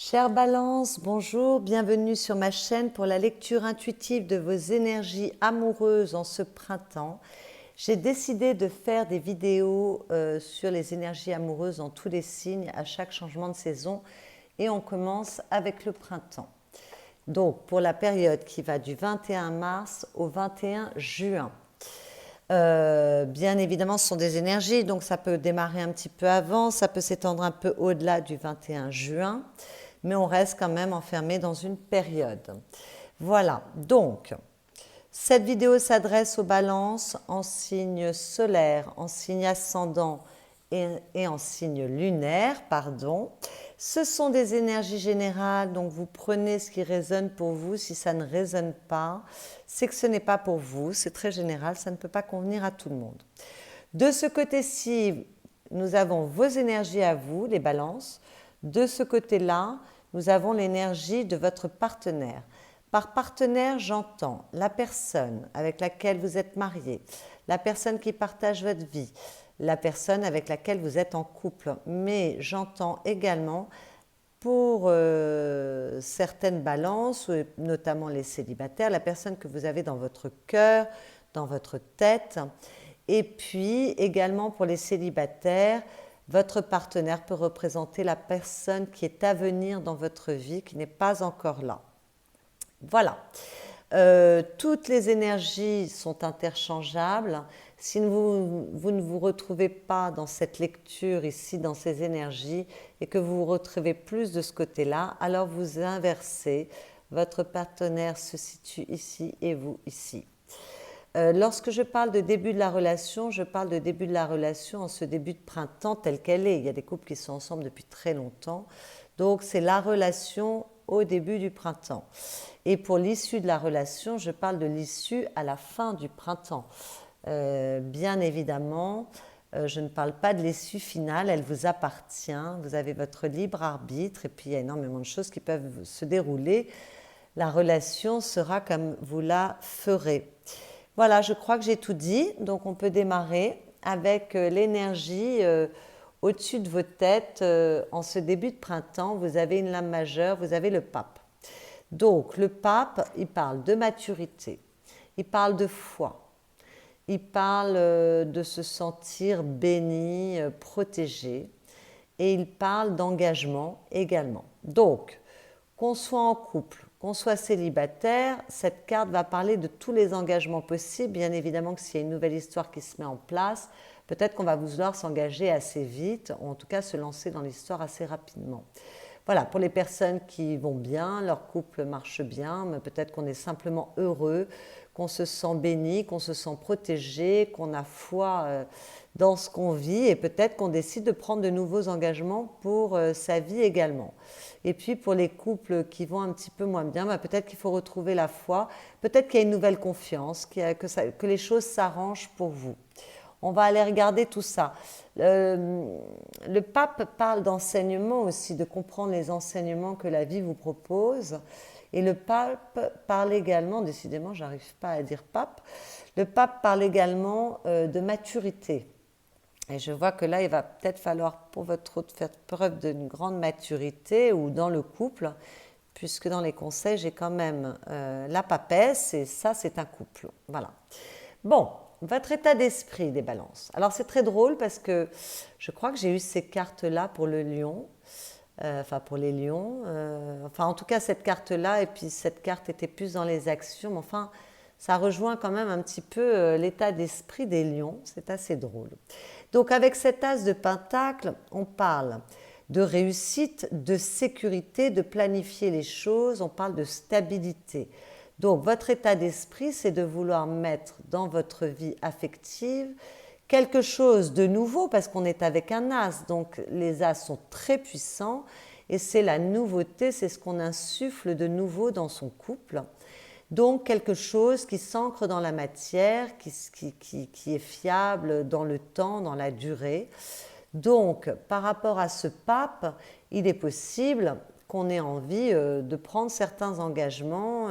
Chère Balance, bonjour, bienvenue sur ma chaîne pour la lecture intuitive de vos énergies amoureuses en ce printemps. J'ai décidé de faire des vidéos sur les énergies amoureuses dans tous les signes à chaque changement de saison et on commence avec le printemps. Donc pour la période qui va du 21 mars au 21 juin. Bien évidemment, ce sont des énergies, donc ça peut démarrer un petit peu avant, ça peut s'étendre un peu au-delà du 21 juin, mais on reste quand même enfermé dans une période. Voilà, donc cette vidéo s'adresse aux balances en signe solaire, en signe ascendant et en signe lunaire, pardon. Ce sont des énergies générales, donc vous prenez ce qui résonne pour vous. Si ça ne résonne pas, c'est que ce n'est pas pour vous, c'est très général, ça ne peut pas convenir à tout le monde. De ce côté-ci, nous avons vos énergies à vous, les balances. De ce côté-là, nous avons l'énergie de votre partenaire. Par partenaire, j'entends la personne avec laquelle vous êtes marié, la personne qui partage votre vie, la personne avec laquelle vous êtes en couple. Mais j'entends également pour certaines balances, notamment les célibataires, la personne que vous avez dans votre cœur, dans votre tête. Et puis également pour les célibataires, votre partenaire peut représenter la personne qui est à venir dans votre vie, qui n'est pas encore là. Voilà. Toutes les énergies sont interchangeables. Si vous ne vous retrouvez pas dans cette lecture ici, dans ces énergies, et que vous vous retrouvez plus de ce côté-là, alors vous inversez. Votre partenaire se situe ici et vous ici. Lorsque je parle de début de la relation, je parle de début de la relation en ce début de printemps telle qu'elle est. Il y a des couples qui sont ensemble depuis très longtemps. Donc c'est la relation au début du printemps. Et pour l'issue de la relation, je parle de l'issue à la fin du printemps. Bien évidemment, je ne parle pas de l'issue finale, elle vous appartient. Vous avez votre libre arbitre et puis il y a énormément de choses qui peuvent se dérouler. La relation sera comme vous la ferez. Voilà, je crois que j'ai tout dit, donc on peut démarrer avec l'énergie au-dessus de vos têtes. En ce début de printemps, vous avez une lame majeure, vous avez le pape. Donc le pape, il parle de maturité, il parle de foi, il parle de se sentir béni, protégé, et il parle d'engagement également. Donc, qu'on soit en couple, qu'on soit célibataire, cette carte va parler de tous les engagements possibles. Bien évidemment que s'il y a une nouvelle histoire qui se met en place, peut-être qu'on va vouloir s'engager assez vite, ou en tout cas se lancer dans l'histoire assez rapidement. Voilà, pour les personnes qui vont bien, leur couple marche bien, mais peut-être qu'on est simplement heureux, qu'on se sent béni, qu'on se sent protégé, qu'on a foi dans ce qu'on vit et peut-être qu'on décide de prendre de nouveaux engagements pour sa vie également. Et puis pour les couples qui vont un petit peu moins bien, bah peut-être qu'il faut retrouver la foi, peut-être qu'il y a une nouvelle confiance, que les choses s'arrangent pour vous. On va aller regarder tout ça. Le pape parle d'enseignement aussi, de comprendre les enseignements que la vie vous propose. Et le pape parle également, décidément, j'arrive pas à dire pape, le pape parle également de maturité. Et je vois que là, il va peut-être falloir pour votre autre faire preuve d'une grande maturité ou dans le couple, puisque dans les conseils, j'ai quand même la papesse et ça, c'est un couple. Voilà. Bon, votre état d'esprit des balances. Alors, c'est très drôle parce que je crois que j'ai eu ces cartes-là pour le lion. Enfin, pour les lions. Enfin, en tout cas, cette carte-là, et puis cette carte était plus dans les actions. Mais enfin, ça rejoint quand même un petit peu l'état d'esprit des lions. C'est assez drôle. Donc, avec cet as de pentacle, on parle de réussite, de sécurité, de planifier les choses. On parle de stabilité. Donc, votre état d'esprit, c'est de vouloir mettre dans votre vie affective quelque chose de nouveau, parce qu'on est avec un as, donc les as sont très puissants, et c'est la nouveauté, c'est ce qu'on insuffle de nouveau dans son couple. Donc quelque chose qui s'ancre dans la matière, qui est fiable dans le temps, dans la durée. Donc par rapport à ce pape, il est possible qu'on ait envie de prendre certains engagements.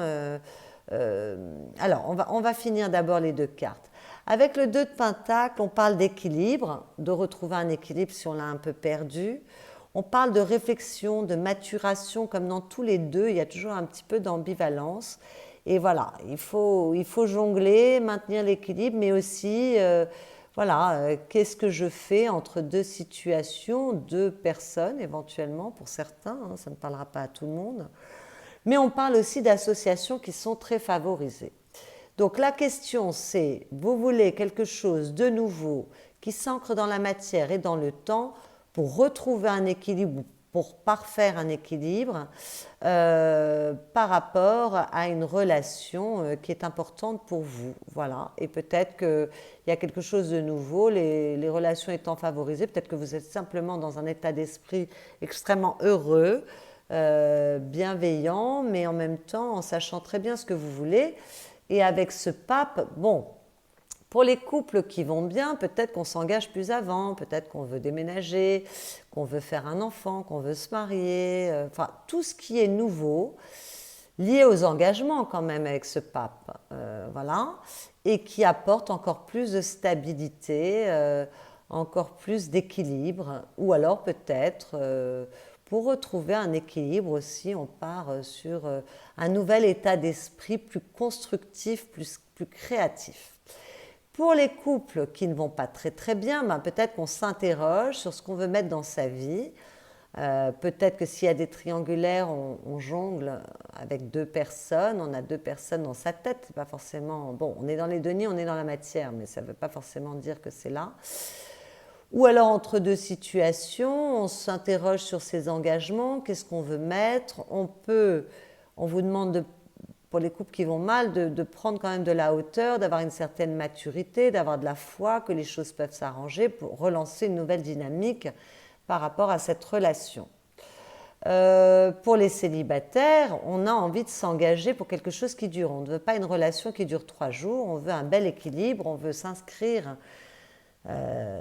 Alors on va finir d'abord les deux cartes. Avec le 2 de Pentacle, on parle d'équilibre, de retrouver un équilibre si on l'a un peu perdu. On parle de réflexion, de maturation, comme dans tous les deux, il y a toujours un petit peu d'ambivalence. Et voilà, il faut jongler, maintenir l'équilibre, mais aussi, qu'est-ce que je fais entre deux situations, deux personnes éventuellement, pour certains, hein, ça ne parlera pas à tout le monde. Mais on parle aussi d'associations qui sont très favorisées. Donc la question c'est, vous voulez quelque chose de nouveau qui s'ancre dans la matière et dans le temps pour retrouver un équilibre, pour parfaire un équilibre par rapport à une relation qui est importante pour vous. Voilà. Et peut-être qu'il y a quelque chose de nouveau, les relations étant favorisées, peut-être que vous êtes simplement dans un état d'esprit extrêmement heureux, bienveillant, mais en même temps en sachant très bien ce que vous voulez. Et avec ce pape, bon, pour les couples qui vont bien, peut-être qu'on s'engage plus avant, peut-être qu'on veut déménager, qu'on veut faire un enfant, qu'on veut se marier, enfin tout ce qui est nouveau, lié aux engagements quand même avec ce pape, voilà, et qui apporte encore plus de stabilité, encore plus d'équilibre, ou alors peut-être pour retrouver un équilibre aussi, on part sur un nouvel état d'esprit plus constructif, plus créatif. Pour les couples qui ne vont pas très très bien, ben peut-être qu'on s'interroge sur ce qu'on veut mettre dans sa vie. Peut-être que s'il y a des triangulaires, on jongle avec deux personnes, on a deux personnes dans sa tête. C'est pas forcément. Bon, on est dans les deniers, on est dans la matière, mais ça ne veut pas forcément dire que c'est là. Ou alors entre deux situations, on s'interroge sur ses engagements, qu'est-ce qu'on veut mettre. On vous demande, pour les couples qui vont mal, de prendre quand même de la hauteur, d'avoir une certaine maturité, d'avoir de la foi, que les choses peuvent s'arranger pour relancer une nouvelle dynamique par rapport à cette relation. Pour les célibataires, on a envie de s'engager pour quelque chose qui dure. On ne veut pas une relation qui dure 3 jours, on veut un bel équilibre, on veut s'inscrire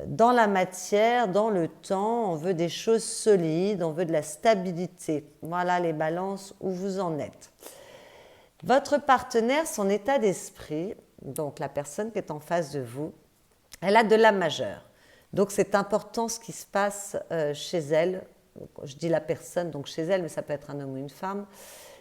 dans la matière, dans le temps, on veut des choses solides, on veut de la stabilité. Voilà les balances où vous en êtes. Votre partenaire, son état d'esprit, donc la personne qui est en face de vous, elle a de l'âme majeure. Donc c'est important ce qui se passe chez elle. Je dis la personne, donc chez elle, mais ça peut être un homme ou une femme.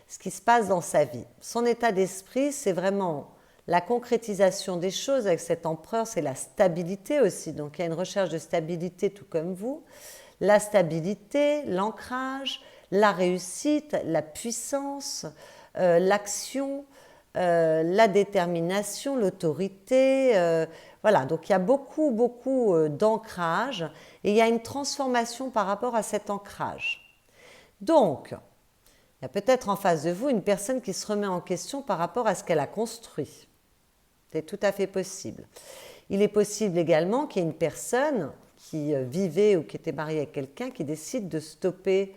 Ce qui se passe dans sa vie. Son état d'esprit, c'est vraiment la concrétisation des choses. Avec cet empereur, c'est la stabilité aussi. Donc il y a une recherche de stabilité tout comme vous. La stabilité, l'ancrage, la réussite, la puissance, l'action, la détermination, l'autorité. Voilà, donc il y a beaucoup d'ancrage et il y a une transformation par rapport à cet ancrage. Donc, il y a peut-être en face de vous une personne qui se remet en question par rapport à ce qu'elle a construit. C'est tout à fait possible. Il est possible également qu'il y ait une personne qui vivait ou qui était mariée avec quelqu'un qui décide de stopper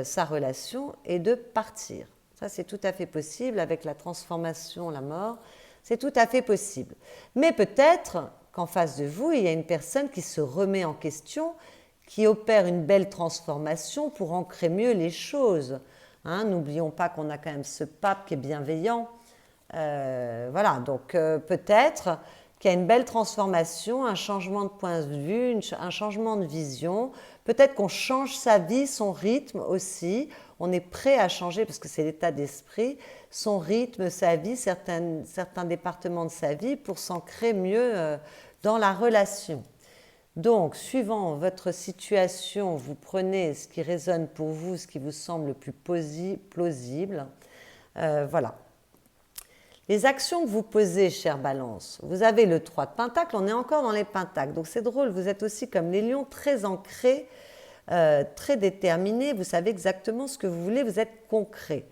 sa relation et de partir. Ça, c'est tout à fait possible avec la transformation, la mort. C'est tout à fait possible. Mais peut-être qu'en face de vous, il y a une personne qui se remet en question, qui opère une belle transformation pour ancrer mieux les choses. Hein, n'oublions pas qu'on a quand même ce pape qui est bienveillant. Voilà, donc peut-être qu'il y a une belle transformation, un changement de point de vue, un changement de vision. Peut-être qu'on change sa vie, son rythme aussi. On est prêt à changer, parce que c'est l'état d'esprit, son rythme, sa vie, certains départements de sa vie pour s'ancrer mieux dans la relation. Donc, suivant votre situation, vous prenez ce qui résonne pour vous, ce qui vous semble le plus plausible. Voilà. Les actions que vous posez, chère Balance, vous avez le 3 de Pentacle, on est encore dans les Pentacles. Donc c'est drôle, vous êtes aussi comme les lions, très ancrés, très déterminés, vous savez exactement ce que vous voulez, vous êtes concret.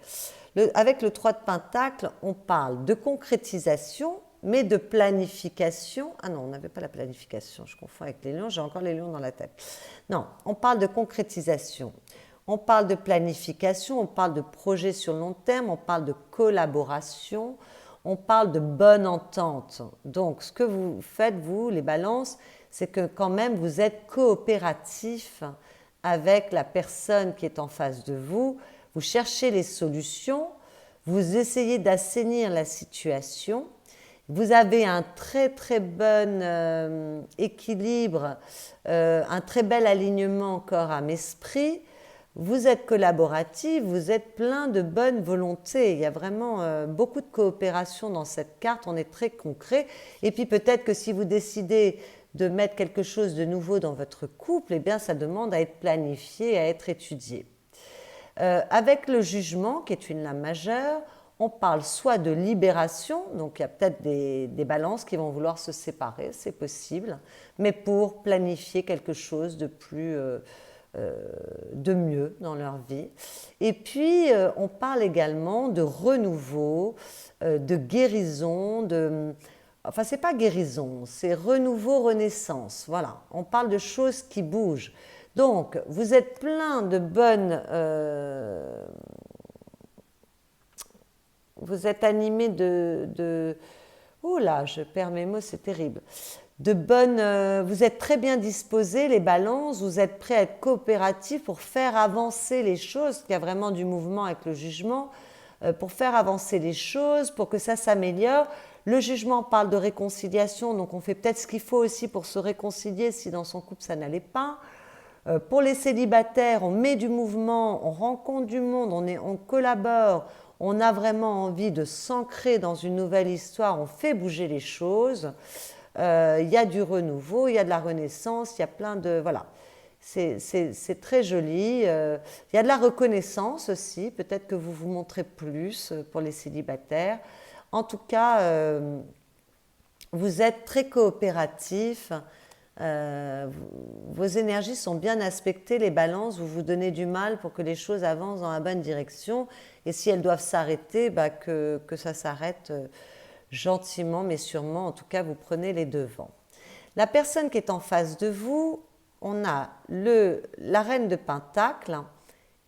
Avec le 3 de Pentacle, on parle de concrétisation, mais de planification. Ah non, on n'avait pas la planification, je confonds avec les lions, j'ai encore les lions dans la tête. Non, on parle de concrétisation. On parle de planification, on parle de projet sur long terme, on parle de collaboration, on parle de bonne entente. Donc, ce que vous faites, vous, les balances, c'est que quand même, vous êtes coopératif avec la personne qui est en face de vous. Vous cherchez les solutions, vous essayez d'assainir la situation, Vous avez un très très bon équilibre, un très bel alignement corps, âme, esprit. Vous êtes collaboratif, vous êtes plein de bonne volonté. Il y a vraiment beaucoup de coopération dans cette carte, on est très concret. Et puis peut-être que si vous décidez de mettre quelque chose de nouveau dans votre couple, eh bien ça demande à être planifié, à être étudié. Avec le jugement, qui est une lame majeure, on parle soit de libération, donc il y a peut-être des balances qui vont vouloir se séparer, c'est possible, mais pour planifier quelque chose de plus, de mieux dans leur vie. Et puis, on parle également de renouveau, de guérison, enfin, c'est pas guérison, c'est renouveau, renaissance. Voilà, on parle de choses qui bougent. Donc, vous êtes plein de bonnes... vous êtes animé oh là, je perds mes mots, c'est terrible. Vous êtes très bien disposés, les balances, vous êtes prêts à être coopératifs pour faire avancer les choses, qu'il y a vraiment du mouvement avec le jugement, pour faire avancer les choses, pour que ça s'améliore. Le jugement parle de réconciliation, donc on fait peut-être ce qu'il faut aussi pour se réconcilier si dans son couple ça n'allait pas. Pour les célibataires, on met du mouvement, on rencontre du monde, on collabore, on a vraiment envie de s'ancrer dans une nouvelle histoire, on fait bouger les choses. Il y a du renouveau, il y a de la renaissance, il y a plein de... Voilà, c'est très joli. Il y a de la reconnaissance aussi, peut-être que vous vous montrez plus pour les célibataires. En tout cas, vous êtes très coopératifs. Vos énergies sont bien aspectées, les balances, vous vous donnez du mal pour que les choses avancent dans la bonne direction. Et si elles doivent s'arrêter, que ça s'arrête gentiment, mais sûrement. En tout cas, vous prenez les devants. La personne qui est en face de vous, on a la reine de Pentacle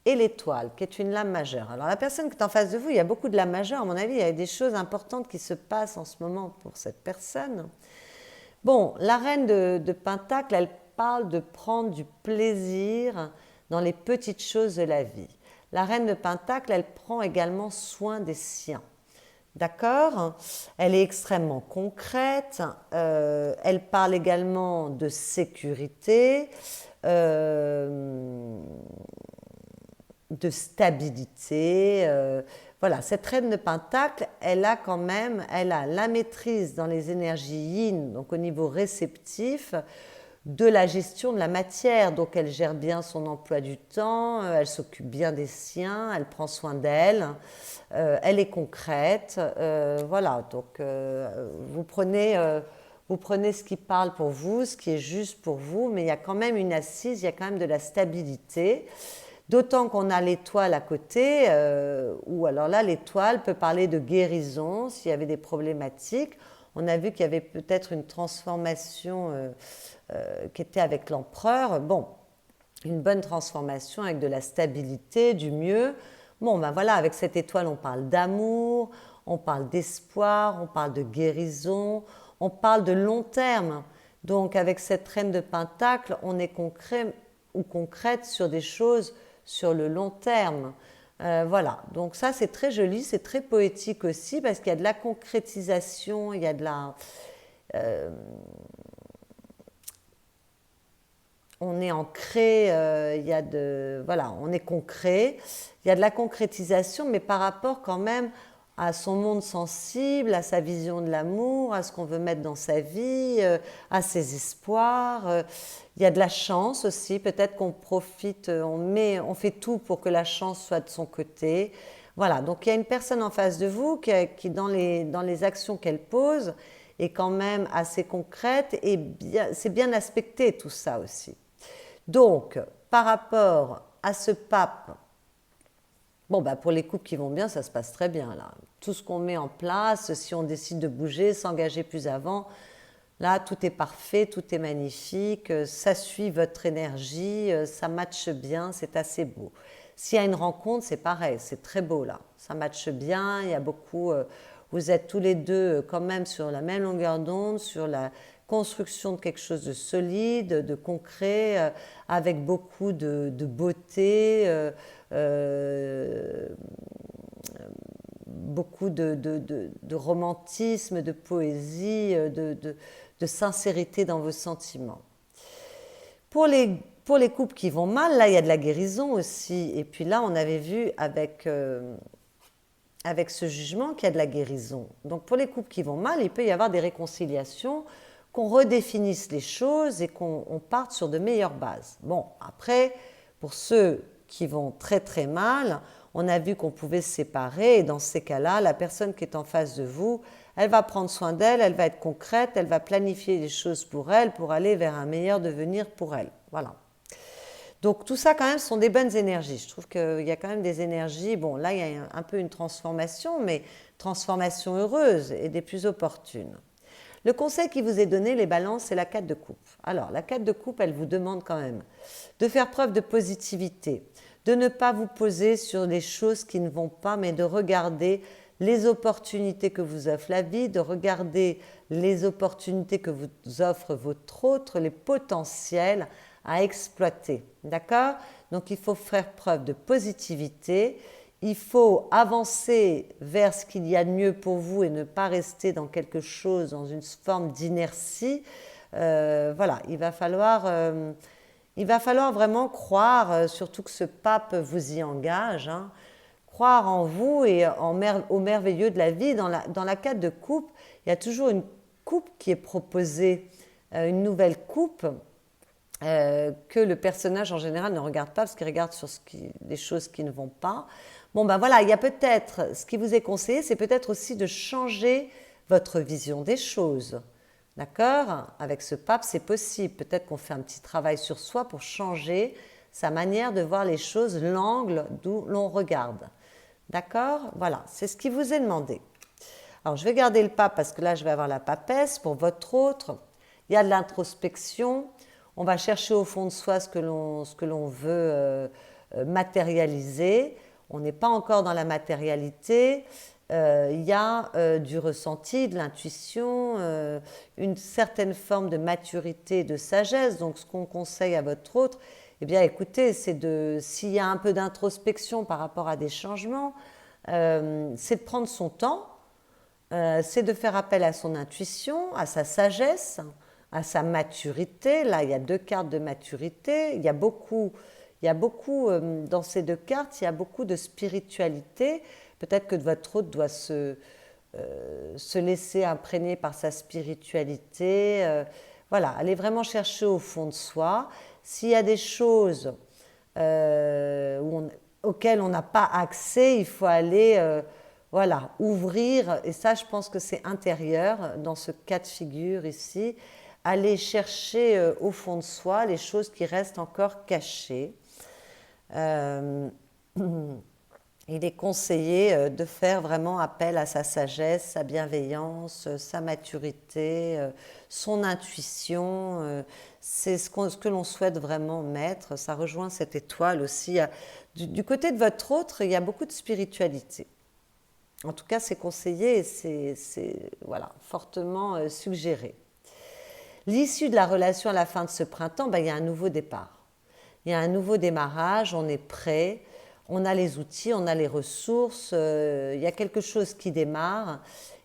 et l'étoile, qui est une lame majeure. Alors la personne qui est en face de vous, il y a beaucoup de lames majeures. À mon avis, il y a des choses importantes qui se passent en ce moment pour cette personne. Bon, la reine de Pentacle, elle parle de prendre du plaisir dans les petites choses de la vie. La reine de Pentacle, elle prend également soin des siens. D'accord? Elle est extrêmement concrète. Elle parle également de sécurité, de stabilité. Voilà, cette reine de Pentacle, elle a la maîtrise dans les énergies yin, donc au niveau réceptif, de la gestion de la matière. Donc elle gère bien son emploi du temps, elle s'occupe bien des siens, elle prend soin d'elle, elle est concrète. Voilà, donc vous prenez ce qui parle pour vous, ce qui est juste pour vous, mais il y a quand même une assise, il y a quand même de la stabilité. D'autant qu'on a l'étoile à côté, où alors là, l'étoile peut parler de guérison s'il y avait des problématiques. On a vu qu'il y avait peut-être une transformation qui était avec l'empereur. Bon, une bonne transformation avec de la stabilité, du mieux. Bon, ben voilà, avec cette étoile, on parle d'amour, on parle d'espoir, on parle de guérison, on parle de long terme. Donc, avec cette reine de Pentacle, on est concret ou concrète sur des choses sur le long terme. Voilà, donc ça c'est très joli, c'est très poétique aussi parce qu'il y a de la concrétisation, il y a de la... on est ancré, il y a voilà, on est concret, il y a de la concrétisation, mais par rapport quand même à son monde sensible, à sa vision de l'amour, à ce qu'on veut mettre dans sa vie, à ses espoirs. Il y a de la chance aussi, peut-être qu'on profite, on fait tout pour que la chance soit de son côté. Voilà, donc il y a une personne en face de vous qui dans les actions qu'elle pose, est quand même assez concrète et c'est bien aspecté tout ça aussi. Donc, par rapport à ce pape, bon, bah pour les couples qui vont bien, ça se passe très bien là. Tout ce qu'on met en place, si on décide de bouger, s'engager plus avant, là tout est parfait, tout est magnifique, ça suit votre énergie, ça matche bien, c'est assez beau. S'il y a une rencontre, c'est pareil, c'est très beau là. Ça matche bien, il y a beaucoup... vous êtes tous les deux quand même sur la même longueur d'onde, sur la construction de quelque chose de solide, de concret, avec beaucoup de beauté, beaucoup de romantisme, de poésie, de sincérité dans vos sentiments. Pour les couples qui vont mal, là, il y a de la guérison aussi. Et puis là, on avait vu avec ce jugement qu'il y a de la guérison. Donc pour les couples qui vont mal, il peut y avoir des réconciliations, qu'on redéfinisse les choses et qu'on parte sur de meilleures bases. Bon, après, pour ceux qui vont très très mal, on a vu qu'on pouvait se séparer et dans ces cas-là, la personne qui est en face de vous, elle va prendre soin d'elle, elle va être concrète, elle va planifier les choses pour elle, pour aller vers un meilleur devenir pour elle. Voilà. Donc tout ça quand même sont des bonnes énergies. Je trouve qu'il y a quand même des énergies, bon là il y a un peu une transformation, mais transformation heureuse et des plus opportunes. Le conseil qui vous est donné, les balances, c'est la 4 de coupe. Alors, la 4 de coupe, elle vous demande quand même de faire preuve de positivité, de ne pas vous poser sur les choses qui ne vont pas, mais de regarder les opportunités que vous offre la vie, de regarder les opportunités que vous offre votre autre, les potentiels à exploiter. D'accord? Donc, il faut faire preuve de positivité. Il faut avancer vers ce qu'il y a de mieux pour vous et ne pas rester dans quelque chose, dans une forme d'inertie. Voilà, il va falloir vraiment croire, surtout que ce pape vous y engage, hein, croire en vous et au merveilleux de la vie. Dans la 4 de coupe, il y a toujours une coupe qui est proposée, une nouvelle coupe, que le personnage en général ne regarde pas parce qu'il regarde sur les choses qui ne vont pas. Bon ben voilà, il y a peut-être, ce qui vous est conseillé, c'est peut-être aussi de changer votre vision des choses. D'accord? Avec ce pape, c'est possible. Peut-être qu'on fait un petit travail sur soi pour changer sa manière de voir les choses, l'angle d'où l'on regarde. D'accord? Voilà, c'est ce qui vous est demandé. Alors, je vais garder le pape parce que là, je vais avoir la papesse pour votre autre. Il y a de l'introspection. On va chercher au fond de soi ce que l'on veut matérialiser. On n'est pas encore dans la matérialité. Il y a du ressenti, de l'intuition, une certaine forme de maturité, de sagesse. Donc, ce qu'on conseille à votre autre, eh bien, écoutez, s'il y a un peu d'introspection par rapport à des changements, c'est de prendre son temps, c'est de faire appel à son intuition, à sa sagesse, à sa maturité. Là, il y a 2 cartes de maturité. Il y a beaucoup dans ces 2 cartes, il y a beaucoup de spiritualité. Peut-être que votre hôte doit se laisser imprégner par sa spiritualité. Voilà, aller vraiment chercher au fond de soi. S'il y a des choses auxquelles on n'a pas accès, il faut aller voilà, ouvrir. Et ça, je pense que c'est intérieur dans ce cas de figure ici. Aller chercher au fond de soi les choses qui restent encore cachées. Il est conseillé de faire vraiment appel à sa sagesse, sa bienveillance, sa maturité, son intuition. C'est ce que l'on souhaite vraiment mettre. Ça rejoint cette étoile aussi. Du côté de votre autre, il y a beaucoup de spiritualité. En tout cas, c'est conseillé et c'est voilà, fortement suggéré. L'issue de la relation à la fin de ce printemps, il y a un nouveau départ. Il y a un nouveau démarrage, on est prêt. On a les outils, on a les ressources, il y a quelque chose qui démarre.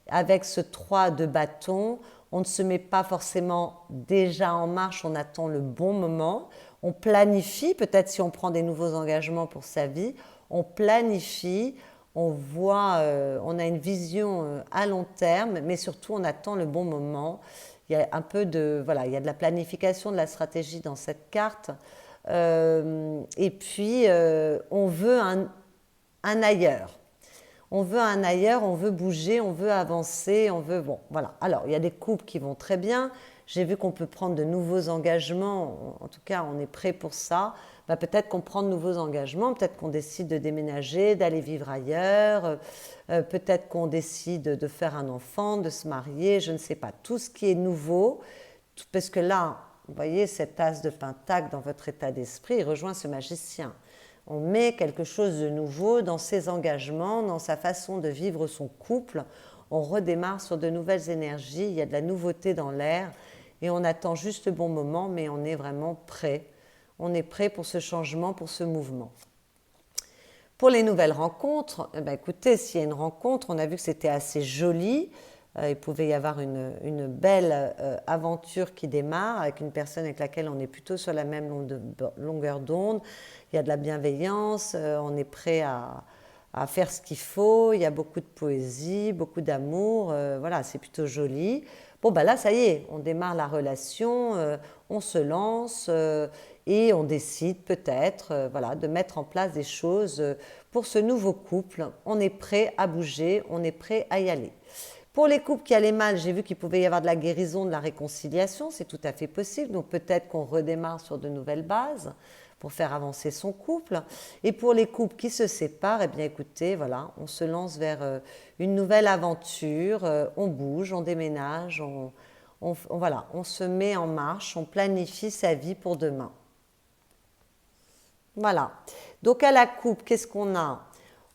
Avec ce 3 de bâton, on ne se met pas forcément déjà en marche, on attend le bon moment. On planifie, peut-être si on prend des nouveaux engagements pour sa vie, on planifie, on voit, on a une vision à long terme, mais surtout on attend le bon moment. Il y a un peu il y a de la planification, de la stratégie dans cette carte. Et puis, on veut un ailleurs. On veut un ailleurs, on veut bouger, on veut avancer, on veut... Bon, voilà. Alors, il y a des couples qui vont très bien. J'ai vu qu'on peut prendre de nouveaux engagements. En tout cas, on est prêt pour ça. Peut-être qu'on prend de nouveaux engagements. Peut-être qu'on décide de déménager, d'aller vivre ailleurs. Peut-être qu'on décide de faire un enfant, de se marier. Je ne sais pas. Tout ce qui est nouveau. Parce que là... Vous voyez, cet as de pentacle dans votre état d'esprit, il rejoint ce magicien. On met quelque chose de nouveau dans ses engagements, dans sa façon de vivre son couple. On redémarre sur de nouvelles énergies, il y a de la nouveauté dans l'air et on attend juste le bon moment, mais on est vraiment prêt. On est prêt pour ce changement, pour ce mouvement. Pour les nouvelles rencontres, eh ben, écoutez, s'il y a une rencontre, on a vu que c'était assez joli. Il pouvait y avoir une belle aventure qui démarre avec une personne avec laquelle on est plutôt sur la même longueur d'onde. Il y a de la bienveillance, on est prêt à faire ce qu'il faut, il y a beaucoup de poésie, beaucoup d'amour, voilà, c'est plutôt joli. Bon, ben là, ça y est, on démarre la relation, on se lance et on décide peut-être voilà, de mettre en place des choses pour ce nouveau couple. On est prêt à bouger, on est prêt à y aller. Pour les couples qui allaient mal, j'ai vu qu'il pouvait y avoir de la guérison, de la réconciliation, c'est tout à fait possible. Donc peut-être qu'on redémarre sur de nouvelles bases pour faire avancer son couple. Et pour les couples qui se séparent, eh bien écoutez, voilà, on se lance vers une nouvelle aventure, on bouge, on déménage, voilà, on se met en marche, on planifie sa vie pour demain. Voilà. Donc à la coupe, qu'est-ce qu'on a?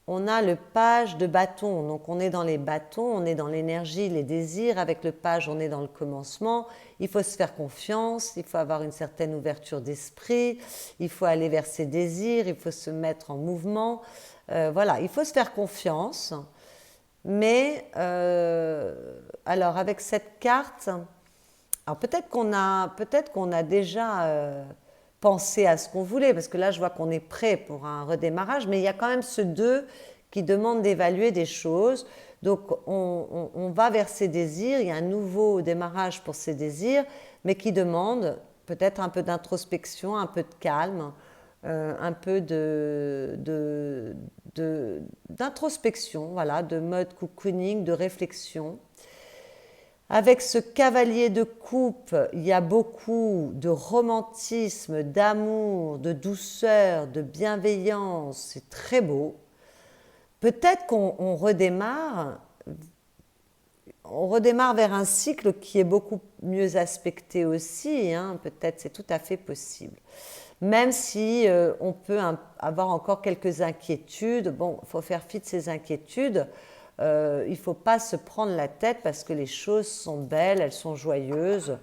On a le page de bâton, donc on est dans les bâtons, on est dans l'énergie, les désirs. Avec le page, on est dans le commencement. Il faut se faire confiance, il faut avoir une certaine ouverture d'esprit, il faut aller vers ses désirs, il faut se mettre en mouvement. Voilà, il faut se faire confiance. Mais alors avec cette carte, alors peut-être qu'on a déjà penser à ce qu'on voulait, parce que là, je vois qu'on est prêt pour un redémarrage, mais il y a quand même ce 2 qui demande d'évaluer des choses. Donc, on va vers ses désirs, il y a un nouveau démarrage pour ses désirs, mais qui demande peut-être un peu d'introspection, un peu de calme, un peu d'introspection, voilà, de mode cocooning, de réflexion. Avec ce cavalier de coupe, il y a beaucoup de romantisme, d'amour, de douceur, de bienveillance. C'est très beau. Peut-être qu'on redémarre vers un cycle qui est beaucoup mieux aspecté aussi. Hein. Peut-être c'est tout à fait possible. Même si on peut avoir encore quelques inquiétudes. Bon, il faut faire fi de ces inquiétudes. Il ne faut pas se prendre la tête parce que les choses sont belles, elles sont joyeuses.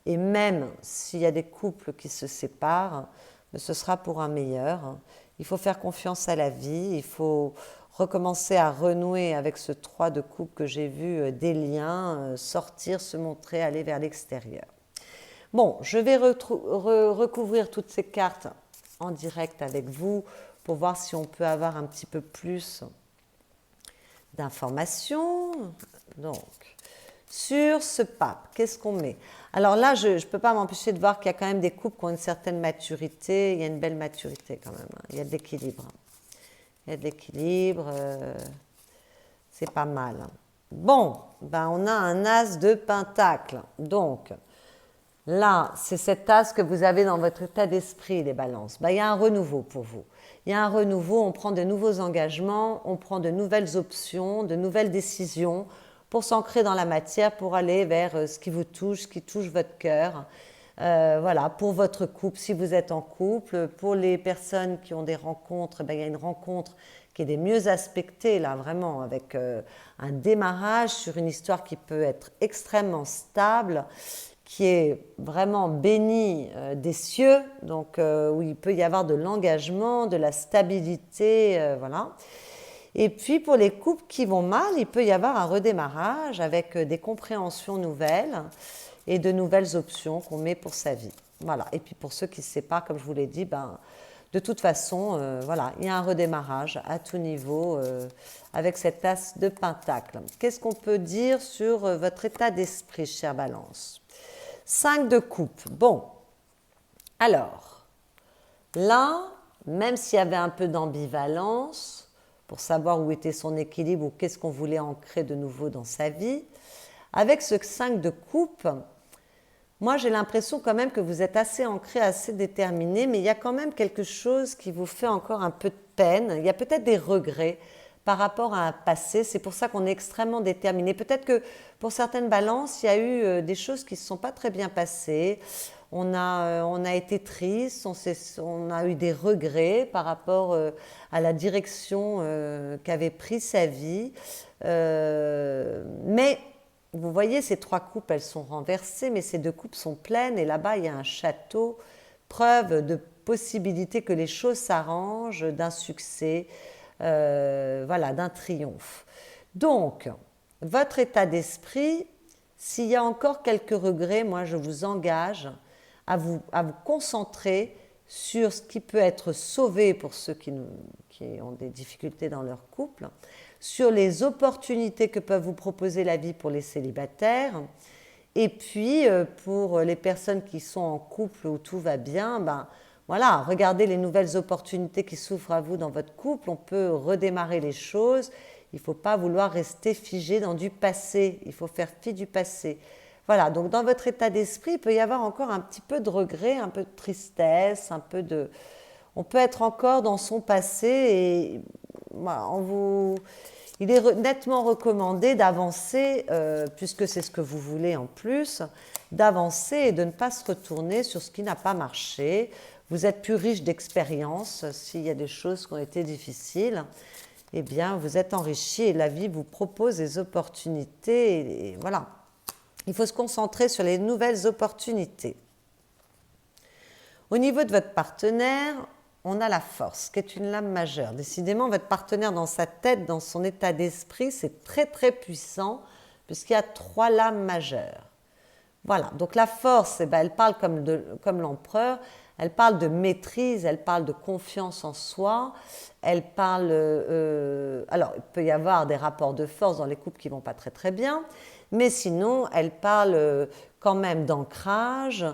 Et même s'il y a des couples qui se séparent, ce sera pour un meilleur. Il faut faire confiance à la vie, il faut recommencer à renouer avec ce 3 de coupe que j'ai vu, des liens, sortir, se montrer, aller vers l'extérieur. Bon, je vais recouvrir toutes ces cartes en direct avec vous pour voir si on peut avoir un petit peu plus d'informations. Donc, sur ce pape, qu'est-ce qu'on met? Alors là, je ne peux pas m'empêcher de voir qu'il y a quand même des couples qui ont une certaine maturité. Il y a une belle maturité quand même. Il y a de l'équilibre. Il y a de l'équilibre. C'est pas mal. Bon, ben on a un as de pentacle. Donc, là, c'est cet as que vous avez dans votre état d'esprit, les balances. Ben, il y a un renouveau pour vous. Il y a un renouveau, on prend de nouveaux engagements, on prend de nouvelles options, de nouvelles décisions pour s'ancrer dans la matière, pour aller vers ce qui vous touche, ce qui touche votre cœur. Voilà, pour votre couple, si vous êtes en couple, pour les personnes qui ont des rencontres, ben, il y a une rencontre qui est des mieux aspectées, là, vraiment, avec un démarrage sur une histoire qui peut être extrêmement stable, qui est vraiment béni des cieux, donc où il peut y avoir de l'engagement, de la stabilité, voilà. Et puis pour les couples qui vont mal, il peut y avoir un redémarrage avec des compréhensions nouvelles et de nouvelles options qu'on met pour sa vie. Voilà. Et puis pour ceux qui se séparent, comme je vous l'ai dit, ben, de toute façon, voilà, il y a un redémarrage à tout niveau avec cet as de pentacle. Qu'est-ce qu'on peut dire sur votre état d'esprit, chère Balance? 5 de coupe. Bon, alors, là, même s'il y avait un peu d'ambivalence, pour savoir où était son équilibre ou qu'est-ce qu'on voulait ancrer de nouveau dans sa vie, avec ce 5 de coupe, moi j'ai l'impression quand même que vous êtes assez ancré, assez déterminé, mais il y a quand même quelque chose qui vous fait encore un peu de peine. Il y a peut-être des regrets par rapport à un passé. C'est pour ça qu'on est extrêmement déterminé. Peut-être que pour certaines balances, il y a eu des choses qui ne se sont pas très bien passées. On a été triste, on a eu des regrets par rapport à la direction qu'avait pris sa vie. Mais vous voyez, ces 3 coupes, elles sont renversées, mais ces 2 coupes sont pleines. Et là-bas, il y a un château, preuve de possibilité que les choses s'arrangent, d'un succès. voilà, d'un triomphe. Donc, votre état d'esprit, s'il y a encore quelques regrets, moi je vous engage à vous concentrer sur ce qui peut être sauvé pour ceux qui ont des difficultés dans leur couple, sur les opportunités que peuvent vous proposer la vie pour les célibataires, et puis pour les personnes qui sont en couple où tout va bien, ben, voilà, regardez les nouvelles opportunités qui s'ouvrent à vous dans votre couple, on peut redémarrer les choses, il ne faut pas vouloir rester figé dans du passé, il faut faire fi du passé. Voilà, donc dans votre état d'esprit, il peut y avoir encore un petit peu de regret, un peu de tristesse, un peu de... On peut être encore dans son passé et voilà, il est nettement recommandé d'avancer, puisque c'est ce que vous voulez en plus, d'avancer et de ne pas se retourner sur ce qui n'a pas marché. Vous êtes plus riche d'expérience. S'il y a des choses qui ont été difficiles, eh bien, vous êtes enrichi et la vie vous propose des opportunités. Et voilà, il faut se concentrer sur les nouvelles opportunités. Au niveau de votre partenaire, on a la force, qui est une lame majeure. Décidément, votre partenaire dans sa tête, dans son état d'esprit, c'est très très puissant, puisqu'il y a 3 lames majeures. Voilà, donc la force, eh ben, elle parle comme l'empereur, elle parle de maîtrise, elle parle de confiance en soi, elle parle... alors, il peut y avoir des rapports de force dans les couples qui ne vont pas très très bien, mais sinon, elle parle quand même d'ancrage,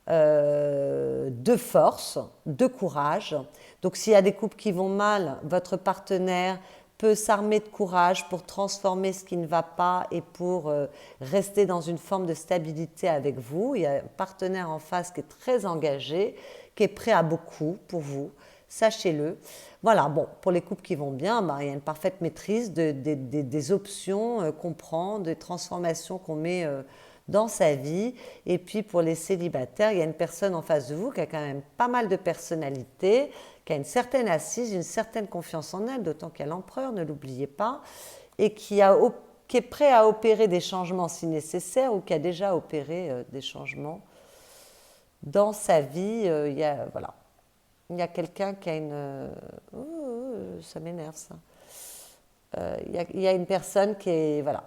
de force, de courage. Donc s'il y a des couples qui vont mal, votre partenaire peut s'armer de courage pour transformer ce qui ne va pas et pour rester dans une forme de stabilité avec vous. Il y a un partenaire en face qui est très engagé, qui est prêt à beaucoup pour vous, sachez-le. Voilà, bon, pour les couples qui vont bien, ben, il y a une parfaite maîtrise des options qu'on prend, des transformations qu'on met dans sa vie. Et puis pour les célibataires, il y a une personne en face de vous qui a quand même pas mal de personnalité, qui a une certaine assise, une certaine confiance en elle, d'autant qu'il y a l'empereur, ne l'oubliez pas, et qui est prêt à opérer des changements si nécessaire ou qui a déjà opéré des changements dans sa vie. Voilà. Il y a quelqu'un qui a une... ça m'énerve ça. Il y a une personne qui est... Voilà,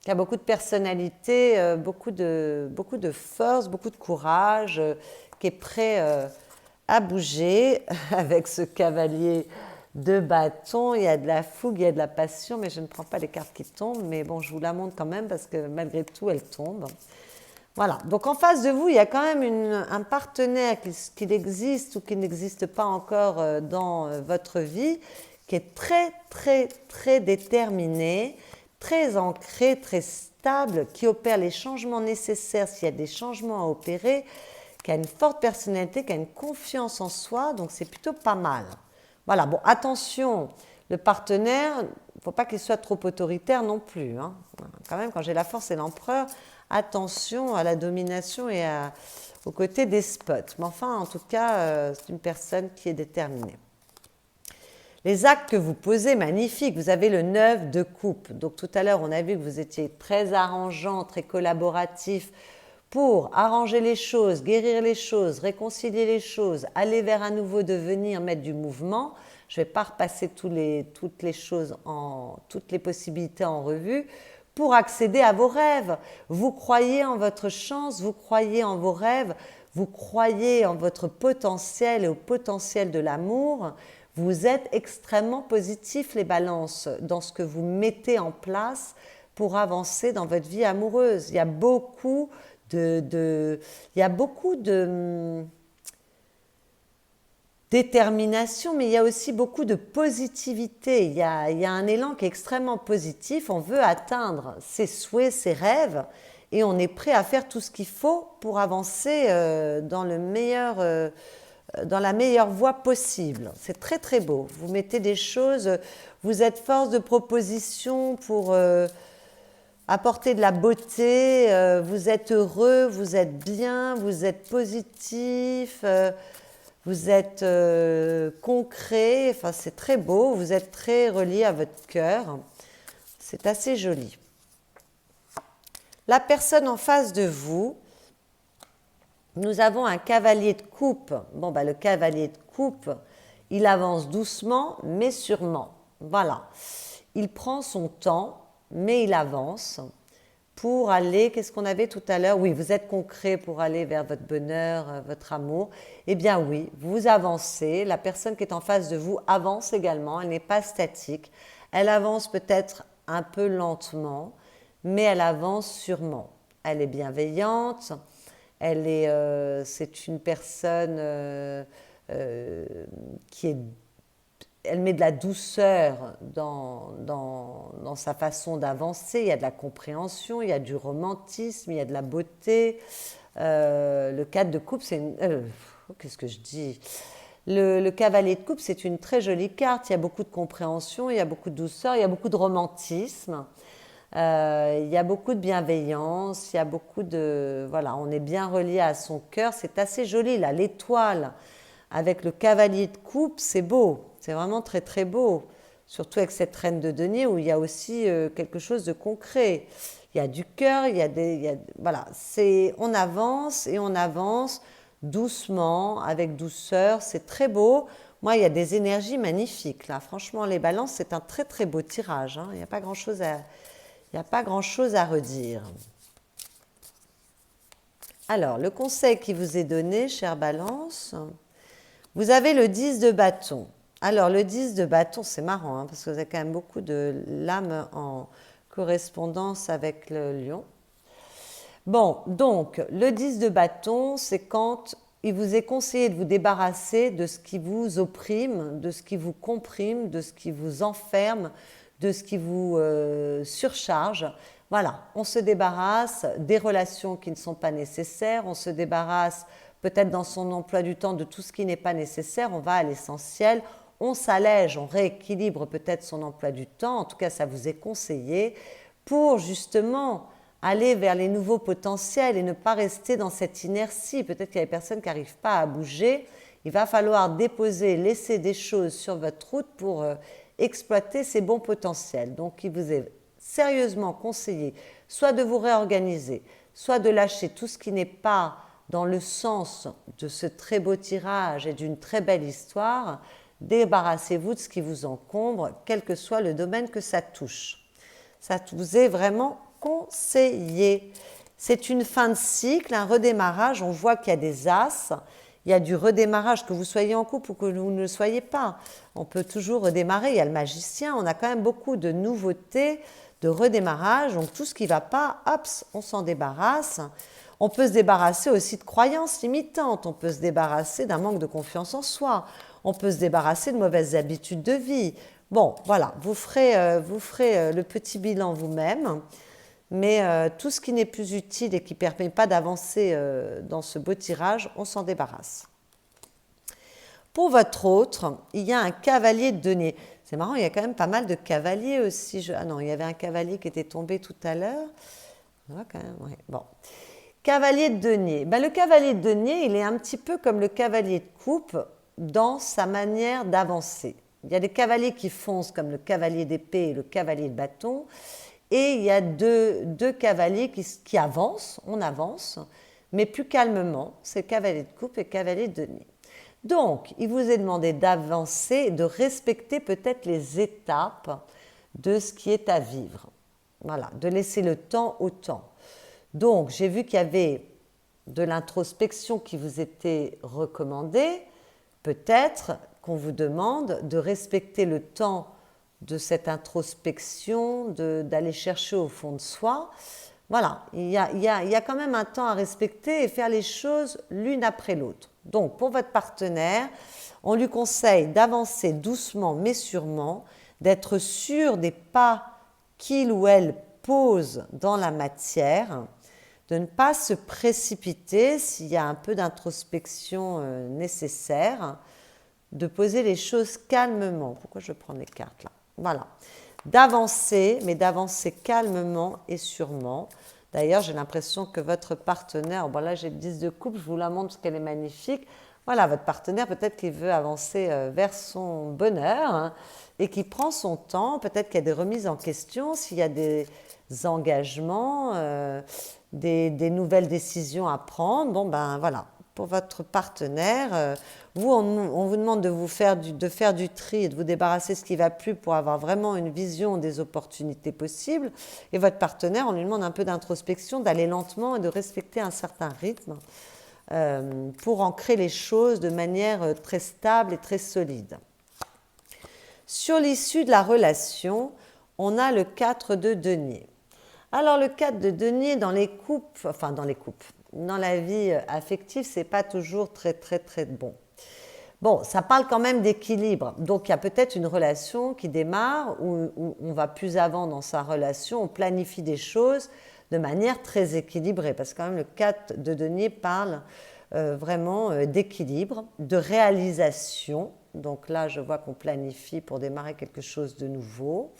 qui a beaucoup de personnalité, beaucoup de force, beaucoup de courage, qui est prêt à bouger avec ce cavalier de bâton. Il y a de la fougue, il y a de la passion, mais je ne prends pas les cartes qui tombent. Mais bon, je vous la montre quand même parce que malgré tout, elles tombent. Voilà, donc en face de vous, il y a quand même un partenaire qui existe ou qui n'existe pas encore dans votre vie, qui est très, très, très déterminé, très ancré, très stable, qui opère les changements nécessaires s'il y a des changements à opérer, qui a une forte personnalité, qui a une confiance en soi, donc c'est plutôt pas mal. Voilà, bon, attention, le partenaire, il ne faut pas qu'il soit trop autoritaire non plus. Hein. Quand même, quand j'ai la force et l'empereur, attention à la domination et au côté despote. Mais enfin, en tout cas, c'est une personne qui est déterminée. Les actes que vous posez, magnifiques. Vous avez le 9 de coupe. Donc tout à l'heure, on a vu que vous étiez très arrangeant, très collaboratif pour arranger les choses, guérir les choses, réconcilier les choses, aller vers un nouveau devenir, mettre du mouvement. Je ne vais pas repasser toutes les choses, toutes les possibilités en revue pour accéder à vos rêves. Vous croyez en votre chance, vous croyez en vos rêves, vous croyez en votre potentiel et au potentiel de l'amour. Vous êtes extrêmement positifs, les balances, dans ce que vous mettez en place pour avancer dans votre vie amoureuse. Il y a beaucoup de détermination, mais il y a aussi beaucoup de positivité. Il y a un élan qui est extrêmement positif. On veut atteindre ses souhaits, ses rêves, et on est prêt à faire tout ce qu'il faut pour avancer dans la meilleure voie possible. C'est très très beau. Vous mettez des choses, vous êtes force de proposition pour apporter de la beauté, vous êtes heureux, vous êtes bien, vous êtes positif, vous êtes concret, enfin c'est très beau, vous êtes très relié à votre cœur, c'est assez joli. La personne en face de vous, nous avons un cavalier de coupe. Bon, le cavalier de coupe, Il avance doucement, mais sûrement. Voilà. Il prend son temps, mais il avance pour aller, qu'est-ce qu'on avait tout à l'heure? Oui, vous êtes concret pour aller vers votre bonheur, votre amour. Eh bien oui, vous avancez. La personne qui est en face de vous avance également. Elle n'est pas statique. Elle avance peut-être un peu lentement, mais elle avance sûrement. Elle est bienveillante. C'est une personne qui est elle met de la douceur dans sa façon d'avancer, il y a de la compréhension, il y a du romantisme, il y a de la beauté. Le 4 de coupe, c'est une... qu'est-ce que je dis? Le cavalier de coupe, c'est une très jolie carte, il y a beaucoup de compréhension, il y a beaucoup de douceur, il y a beaucoup de romantisme. Il y a beaucoup de bienveillance, il y a beaucoup de... Voilà, on est bien relié à son cœur, c'est assez joli là, l'étoile avec le cavalier de coupe, c'est beau, c'est vraiment très très beau, surtout avec cette reine de denier où il y a aussi quelque chose de concret. Il y a du cœur, voilà, on avance et on avance doucement, avec douceur, c'est très beau. Moi, il y a des énergies magnifiques là, franchement, les balances, c'est un très très beau tirage, hein. Il n'y a pas grand-chose à redire. Alors, le conseil qui vous est donné, chère Balance, vous avez le 10 de bâton. Alors, le 10 de bâton, c'est marrant, hein, parce que vous avez quand même beaucoup de lames en correspondance avec le lion. Bon, donc, le 10 de bâton, c'est quand il vous est conseillé de vous débarrasser de ce qui vous opprime, de ce qui vous comprime, de ce qui vous enferme, de ce qui vous surcharge. Voilà, on se débarrasse des relations qui ne sont pas nécessaires, on se débarrasse peut-être dans son emploi du temps de tout ce qui n'est pas nécessaire, on va à l'essentiel, on s'allège, on rééquilibre peut-être son emploi du temps, en tout cas ça vous est conseillé, pour justement aller vers les nouveaux potentiels et ne pas rester dans cette inertie. Peut-être qu'il y a des personnes qui n'arrivent pas à bouger, il va falloir déposer, laisser des choses sur votre route pour exploiter ces bons potentiels. Donc il vous est sérieusement conseillé soit de vous réorganiser, soit de lâcher tout ce qui n'est pas dans le sens de ce très beau tirage et d'une très belle histoire. Débarrassez-vous de ce qui vous encombre, quel que soit le domaine que ça touche. Ça vous est vraiment conseillé. C'est une fin de cycle, un redémarrage. On voit qu'il y a des as. Il y a du redémarrage, que vous soyez en couple ou que vous ne le soyez pas. On peut toujours redémarrer. Il y a le magicien. On a quand même beaucoup de nouveautés, de redémarrage. Donc tout ce qui ne va pas, hop, on s'en débarrasse. On peut se débarrasser aussi de croyances limitantes. On peut se débarrasser d'un manque de confiance en soi. On peut se débarrasser de mauvaises habitudes de vie. Bon, voilà, vous ferez le petit bilan vous-même. Mais tout ce qui n'est plus utile et qui ne permet pas d'avancer dans ce beau tirage, on s'en débarrasse. Pour votre autre, il y a un cavalier de denier. C'est marrant, il y a quand même pas mal de cavaliers aussi. Ah non, il y avait un cavalier qui était tombé tout à l'heure. Quand même, ouais. Bon. Cavalier de denier. Ben, le cavalier de denier, il est un petit peu comme le cavalier de coupe dans sa manière d'avancer. Il y a des cavaliers qui foncent comme le cavalier d'épée et le cavalier de bâton. Et il y a deux cavaliers qui avancent, on avance, mais plus calmement. C'est cavalier de coupe et cavalier de denier. Donc, il vous est demandé d'avancer, de respecter peut-être les étapes de ce qui est à vivre. Voilà, de laisser le temps au temps. Donc, j'ai vu qu'il y avait de l'introspection qui vous était recommandée. Peut-être qu'on vous demande de respecter le temps de cette introspection, d'aller chercher au fond de soi. Voilà, il y a quand même un temps à respecter et faire les choses l'une après l'autre. Donc, pour votre partenaire, on lui conseille d'avancer doucement mais sûrement, d'être sûr des pas qu'il ou elle pose dans la matière, de ne pas se précipiter s'il y a un peu d'introspection nécessaire, de poser les choses calmement. Pourquoi je prends les cartes là? Voilà. D'avancer, mais d'avancer calmement et sûrement. D'ailleurs, j'ai l'impression que votre partenaire, bon là j'ai le 10 de coupe, je vous la montre parce qu'elle est magnifique. Voilà, votre partenaire, peut-être qu'il veut avancer vers son bonheur hein, et qu'il prend son temps. Peut-être qu'il y a des remises en question, s'il y a des engagements, des nouvelles décisions à prendre. Bon ben voilà, pour votre partenaire. Vous, on vous demande de faire du tri et de vous débarrasser de ce qui ne va plus pour avoir vraiment une vision des opportunités possibles. Et votre partenaire, on lui demande un peu d'introspection, d'aller lentement et de respecter un certain rythme pour ancrer les choses de manière très stable et très solide. Sur l'issue de la relation, on a le 4 de denier. Alors le 4 de denier dans les couples, dans la vie affective, c'est pas toujours très très très bon. Bon, ça parle quand même d'équilibre. Donc il y a peut-être une relation qui démarre où on va plus avant dans sa relation, on planifie des choses de manière très équilibrée, parce que quand même le 4 de denier parle vraiment d'équilibre, de réalisation. Donc là, je vois qu'on planifie pour démarrer quelque chose de nouveau.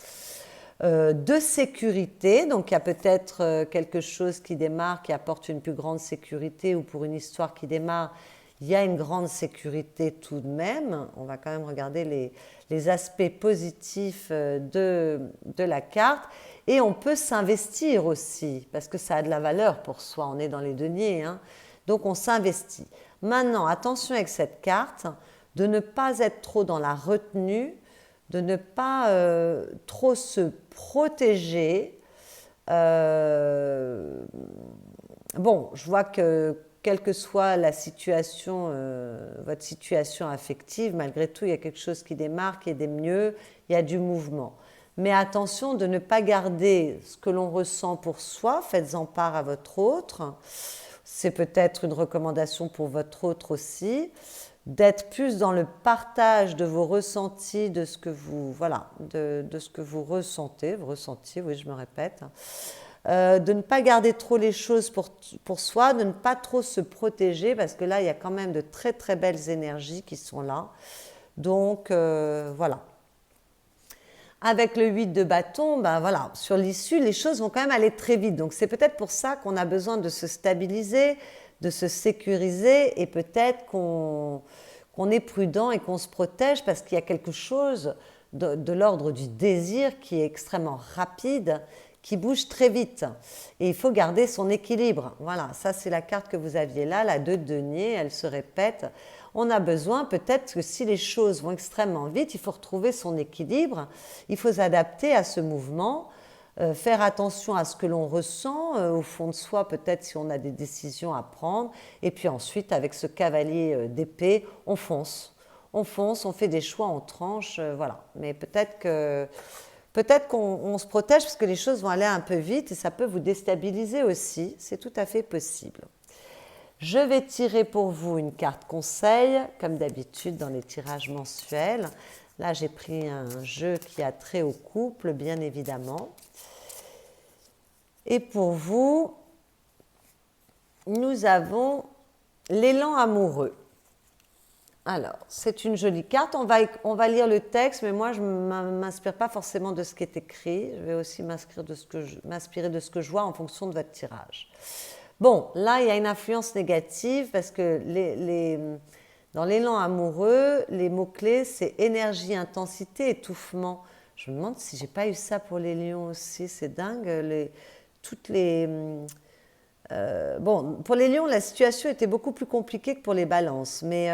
De sécurité, donc il y a peut-être quelque chose qui démarre, qui apporte une plus grande sécurité, ou pour une histoire qui démarre, il y a une grande sécurité tout de même. On va quand même regarder les aspects positifs de la carte. Et on peut s'investir aussi, parce que ça a de la valeur pour soi, on est dans les deniers, hein. Donc on s'investit. Maintenant, attention avec cette carte, de ne pas être trop dans la retenue, de ne pas trop se protéger. Bon, je vois que quelle que soit la situation, votre situation affective, malgré tout, il y a quelque chose qui démarre, qui est des mieux, il y a du mouvement. Mais attention de ne pas garder ce que l'on ressent pour soi, faites-en part à votre autre. C'est peut-être une recommandation pour votre autre aussi, d'être plus dans le partage de vos ressentis, de ce que vous, voilà, de ce que vous ressentez, oui, je me répète. De ne pas garder trop les choses pour soi, de ne pas trop se protéger, parce que là, il y a quand même de très très belles énergies qui sont là. Donc, voilà. Avec le 8 de bâton, ben voilà, sur l'issue, les choses vont quand même aller très vite. Donc, c'est peut-être pour ça qu'on a besoin de se stabiliser, de se sécuriser, et peut-être qu'on est prudent et qu'on se protège, parce qu'il y a quelque chose de l'ordre du désir qui est extrêmement rapide, qui bouge très vite. Et il faut garder son équilibre. Voilà, ça c'est la carte que vous aviez là, la 2 de denier, elle se répète. On a besoin, peut-être que si les choses vont extrêmement vite, il faut retrouver son équilibre, il faut s'adapter à ce mouvement, faire attention à ce que l'on ressent au fond de soi, peut-être si on a des décisions à prendre, et puis ensuite avec ce cavalier d'épée, on fonce, on fait des choix, on tranche, voilà. Mais peut-être qu'on se protège parce que les choses vont aller un peu vite et ça peut vous déstabiliser aussi, c'est tout à fait possible. Je vais tirer pour vous une carte conseil, comme d'habitude dans les tirages mensuels. Là, j'ai pris un jeu qui a trait au couple, bien évidemment. Et pour vous, nous avons l'élan amoureux. Alors, c'est une jolie carte. On va lire le texte, mais moi, je ne m'inspire pas forcément de ce qui est écrit. Je vais aussi m'inspirer de ce que je vois en fonction de votre tirage. Bon, là, il y a une influence négative parce que dans l'élan amoureux, les mots-clés, c'est énergie, intensité, étouffement. Je me demande si j'ai pas eu ça pour les lions aussi. C'est dingue. Bon, pour les lions, la situation était beaucoup plus compliquée que pour les balances. Mais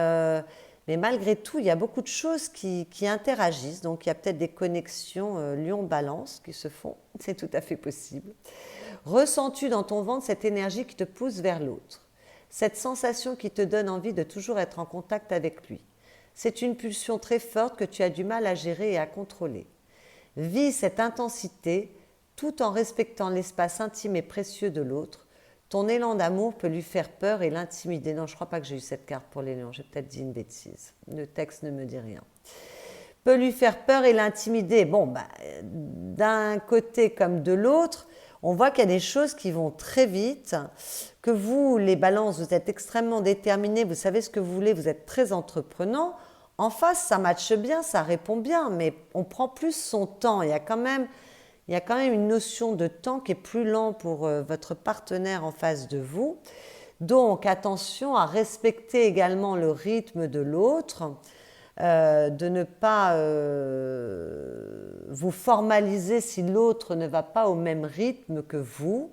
malgré tout, il y a beaucoup de choses qui interagissent. Donc, il y a peut-être des connexions lion-balance qui se font. C'est tout à fait possible. Ressens-tu dans ton ventre cette énergie qui te pousse vers l'autre? Cette sensation qui te donne envie de toujours être en contact avec lui. C'est une pulsion très forte que tu as du mal à gérer et à contrôler. Vis cette intensité tout en respectant l'espace intime et précieux de l'autre. Ton élan d'amour peut lui faire peur et l'intimider. Non, je ne crois pas que j'ai eu cette carte pour les lions. J'ai peut-être dit une bêtise. Le texte ne me dit rien. Peut lui faire peur et l'intimider. Bon, d'un côté comme de l'autre, on voit qu'il y a des choses qui vont très vite, que vous, les balances, vous êtes extrêmement déterminés, vous savez ce que vous voulez, vous êtes très entreprenant. En face, ça matche bien, ça répond bien, mais on prend plus son temps. Il y a quand même une notion de temps qui est plus lent pour votre partenaire en face de vous. Donc, attention à respecter également le rythme de l'autre, de ne pas vous formaliser si l'autre ne va pas au même rythme que vous.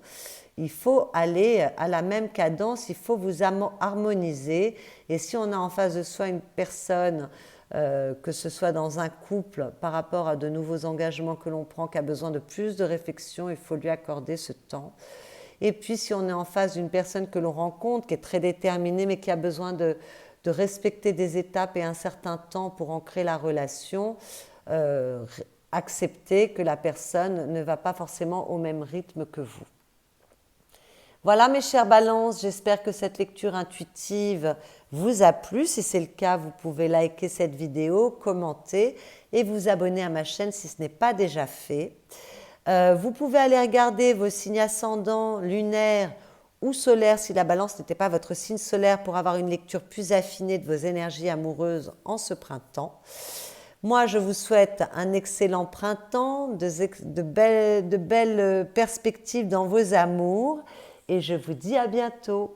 Il faut aller à la même cadence, il faut vous harmoniser. Et si on a en face de soi une personne, que ce soit dans un couple, par rapport à de nouveaux engagements que l'on prend, qui a besoin de plus de réflexion, il faut lui accorder ce temps. Et puis si on est en face d'une personne que l'on rencontre, qui est très déterminée, mais qui a besoin de respecter des étapes et un certain temps pour ancrer la relation, accepter que la personne ne va pas forcément au même rythme que vous. Voilà mes chères balances, j'espère que cette lecture intuitive vous a plu. Si c'est le cas, vous pouvez liker cette vidéo, commenter et vous abonner à ma chaîne si ce n'est pas déjà fait. Vous pouvez aller regarder vos signes ascendants, lunaires ou solaires si la balance n'était pas votre signe solaire pour avoir une lecture plus affinée de vos énergies amoureuses en ce printemps. Moi, je vous souhaite un excellent printemps, de belles perspectives dans vos amours et je vous dis à bientôt.